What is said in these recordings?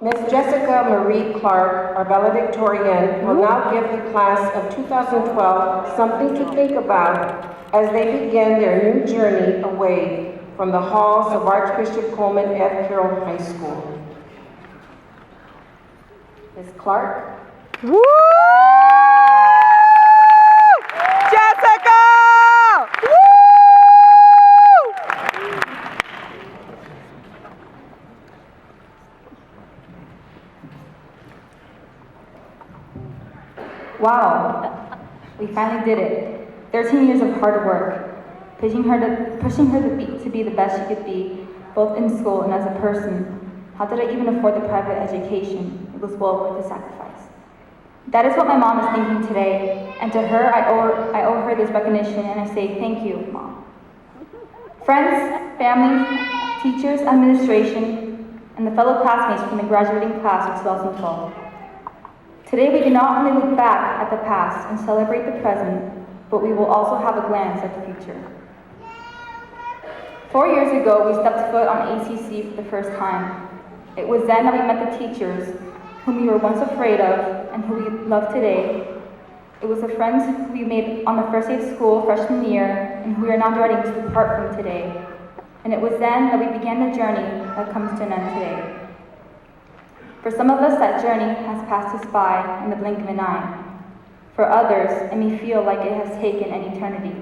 Ms. Jessica Marie Clark, our valedictorian, will now give the class of 2012 something to think about as they begin their new journey away from the halls of Archbishop Coleman F. Carroll High School. Ms. Clark. Woo! Jessica! Woo! Wow, we finally did it. 13 years of hard work, pushing her to be the best she could be, both in school and as a person. How did I even afford the private education? It was well worth the sacrifice. That is what my mom is thinking today, and to her, I owe her this recognition, and I say thank you, Mom. Friends, family, teachers, administration, and the fellow classmates from the graduating class of 2012. Today, we do not only look back at the past and celebrate the present, but we will also have a glance at the future. 4 years ago, we stepped foot on ACC for the first time. It was then that we met the teachers whom we were once afraid of and who we love today. It was the friends who we made on the first day of school freshman year and who we are now dreading to depart from today. And it was then that we began the journey that comes to an end today. For some of us, that journey has passed us by in the blink of an eye. For others, it may feel like it has taken an eternity.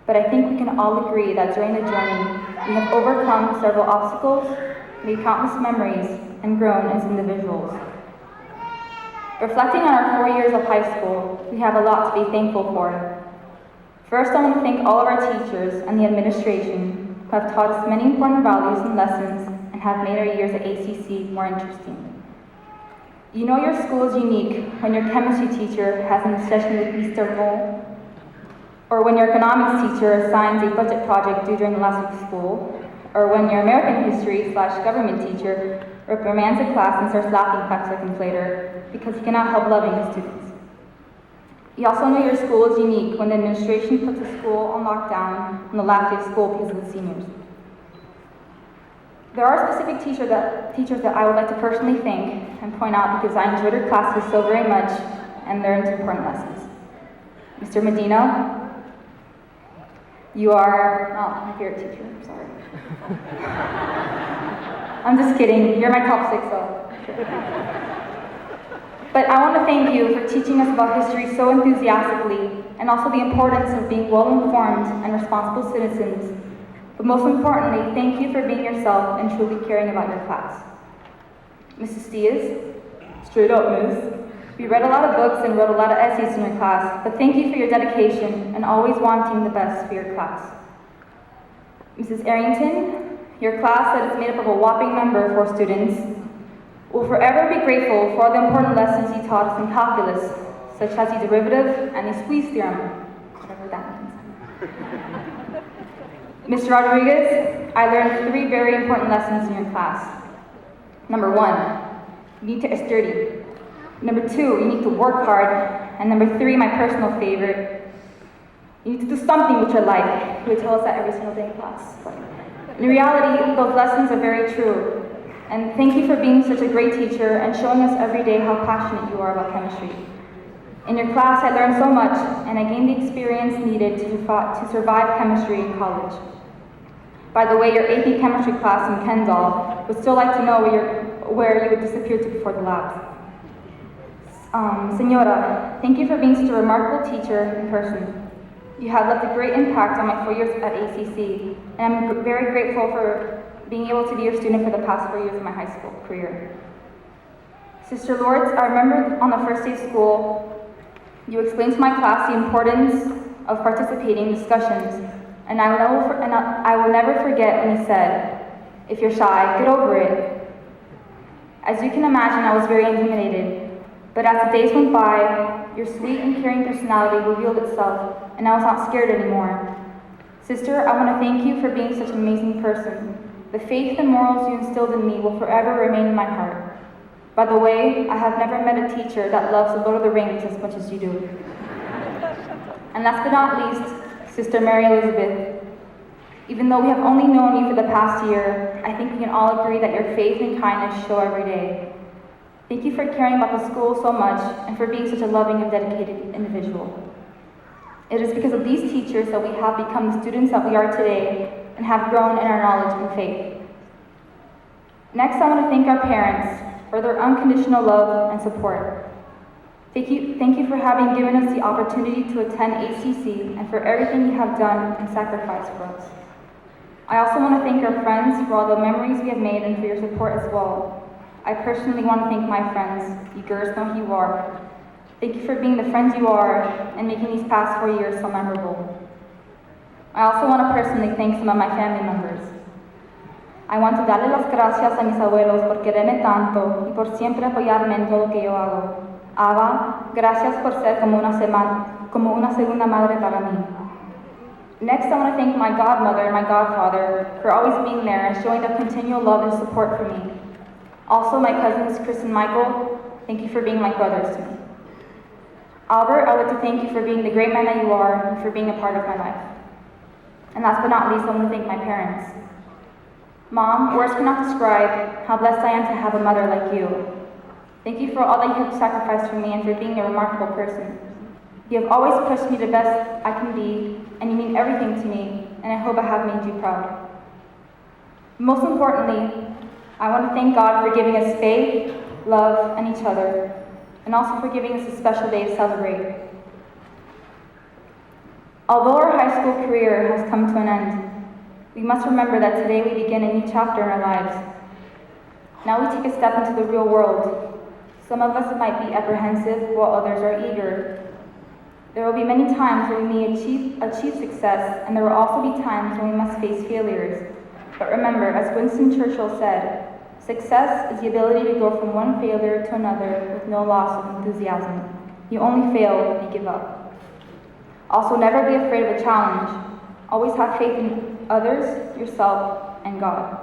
But I think we can all agree that during the journey, we have overcome several obstacles, made countless memories, and grown as individuals. Reflecting on our 4 years of high school, we have a lot to be thankful for. First, I want to thank all of our teachers and the administration who have taught us many important values and lessons and have made our years at ACC more interesting. You know your school is unique when your chemistry teacher has an obsession with Mr. Roll, or when your economics teacher assigns a budget project due during the last week of school, or when your American history/government teacher reprimands a class and starts laughing 5 seconds later because he cannot help loving his students. You also know your school is unique when the administration puts the school on lockdown on the last day of school because of the seniors. There are specific teachers that I would like to personally thank and point out because I enjoyed your classes so very much and learned important lessons. Mr. Medina, you are not my favorite teacher, I'm sorry. I'm just kidding, you're my top 6 though. But I want to thank you for teaching us about history so enthusiastically and also the importance of being well-informed and responsible citizens. But most importantly, thank you for being yourself and truly caring about your class. Mrs. Diaz, straight up, miss. We read a lot of books and wrote a lot of essays in your class, but thank you for your dedication and always wanting the best for your class. Mrs. Arrington, your class that is made up of a whopping number of 4 students, will forever be grateful for all the important lessons you taught us in calculus, such as the derivative and the squeeze theorem, whatever that means. Mr. Rodriguez, I learned 3 very important lessons in your class. Number 1, you need to be sturdy. Number 2, you need to work hard. And number 3, my personal favorite, you need to do something with your life. You would tell us that every single day in class. But in reality, those lessons are very true. And thank you for being such a great teacher and showing us every day how passionate you are about chemistry. In your class, I learned so much, and I gained the experience needed to survive chemistry in college. By the way, your AP chemistry class in Kendall would still like to know where you would disappear to before the labs. Senora, thank you for being such a remarkable teacher in person. You have left a great impact on my 4 years at ACC, and I'm very grateful for being able to be your student for the past 4 years of my high school career. Sister Lourdes, I remember on the first day of school, you explained to my class the importance of participating in discussions, and I will never forget when you said, "If you're shy, get over it." As you can imagine, I was very intimidated. But as the days went by, your sweet and caring personality revealed itself, and I was not scared anymore. Sister, I want to thank you for being such an amazing person. The faith and morals you instilled in me will forever remain in my heart. By the way, I have never met a teacher that loves the Lord of the Rings as much as you do. And last but not least, Sister Mary Elizabeth. Even though we have only known you for the past year, I think we can all agree that your faith and kindness show every day. Thank you for caring about the school so much and for being such a loving and dedicated individual. It is because of these teachers that we have become the students that we are today and have grown in our knowledge and faith. Next, I want to thank our parents for their unconditional love and support. Thank you for having given us the opportunity to attend ACC and for everything you have done and sacrificed for us. I also want to thank our friends for all the memories we have made and for your support as well. I personally want to thank my friends. You girls know who you are. Thank you for being the friends you are and making these past 4 years so memorable. I also want to personally thank some of my family members. I want to darle las gracias a mis abuelos por quererme tanto y por siempre apoyarme en todo lo que yo hago. Ava, gracias por ser como una segunda madre para mí. Next, I want to thank my godmother and my godfather for always being there and showing their continual love and support for me. Also, my cousins, Chris and Michael, thank you for being like brothers to me. Albert, I would like to thank you for being the great man that you are and for being a part of my life. And last but not least, I want to thank my parents. Mom, words cannot describe how blessed I am to have a mother like you. Thank you for all that you have sacrificed for me and for being a remarkable person. You have always pushed me the best I can be, and you mean everything to me, and I hope I have made you proud. Most importantly, I want to thank God for giving us faith, love, and each other, and also for giving us a special day to celebrate. Although our high school career has come to an end, we must remember that today we begin a new chapter in our lives. Now we take a step into the real world. Some of us might be apprehensive, while others are eager. There will be many times when we may achieve success, and there will also be times when we must face failures. But remember, as Winston Churchill said, success is the ability to go from one failure to another with no loss of enthusiasm. You only fail when you give up. Also, never be afraid of a challenge. Always have faith in others, yourself, and God.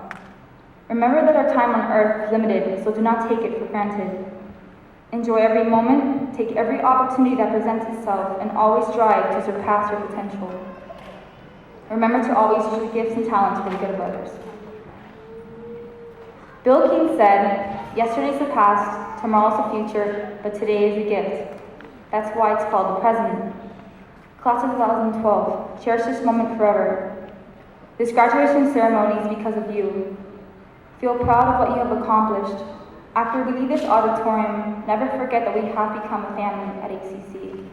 Remember that our time on earth is limited, so do not take it for granted. Enjoy every moment, take every opportunity that presents itself, and always strive to surpass your potential. Remember to always use your gifts and talents for the good of others. Bill King said, "Yesterday's the past, tomorrow's the future, but today is a gift." That's why it's called the present. Class of 2012, cherish this moment forever. This graduation ceremony is because of you. Feel proud of what you have accomplished. After we leave this auditorium, never forget that we have become a family at ACC.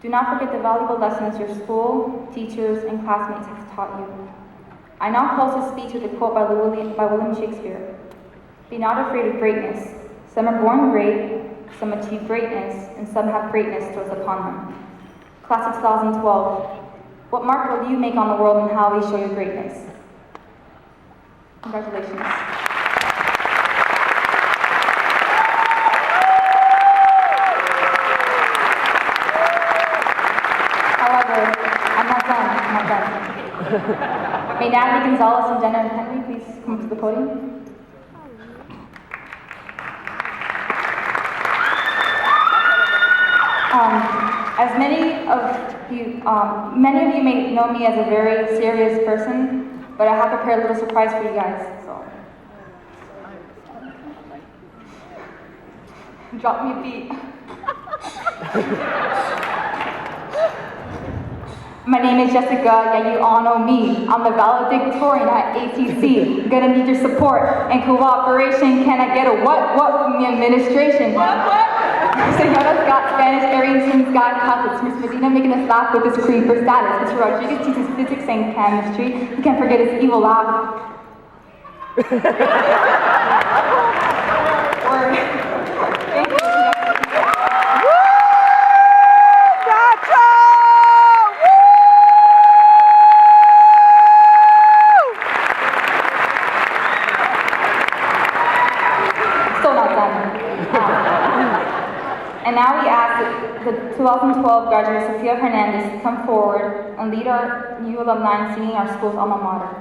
Do not forget the valuable lessons your school, teachers, and classmates have taught you. I now close this speech with a quote by William Shakespeare. "Be not afraid of greatness. Some are born great, some achieve greatness, and some have greatness thrust upon them." Class of 2012, what mark will you make on the world and how will you show your greatness? Congratulations. However, I'm not done. May Natalie Gonzalez and Jenna Henry please come up to the podium. As many of you may know me as a very serious person, but I have prepared a little surprise for you guys. So, drop me a beat. My name is Jessica. Yeah, you all know me. I'm the valedictorian at ACC. I'm gonna need your support and cooperation. Can I get a what from the administration? What? Señora's got Spanish, Arian's got Catholics. Miss Medina making us laugh with his creed for status. Mr. Rodriguez teaches physics and chemistry. You can't forget his evil laugh. Word. Thank you. And now we ask the 2012 graduate Sofia Hernandez to come forward and lead our new alumni in singing our school's alma mater.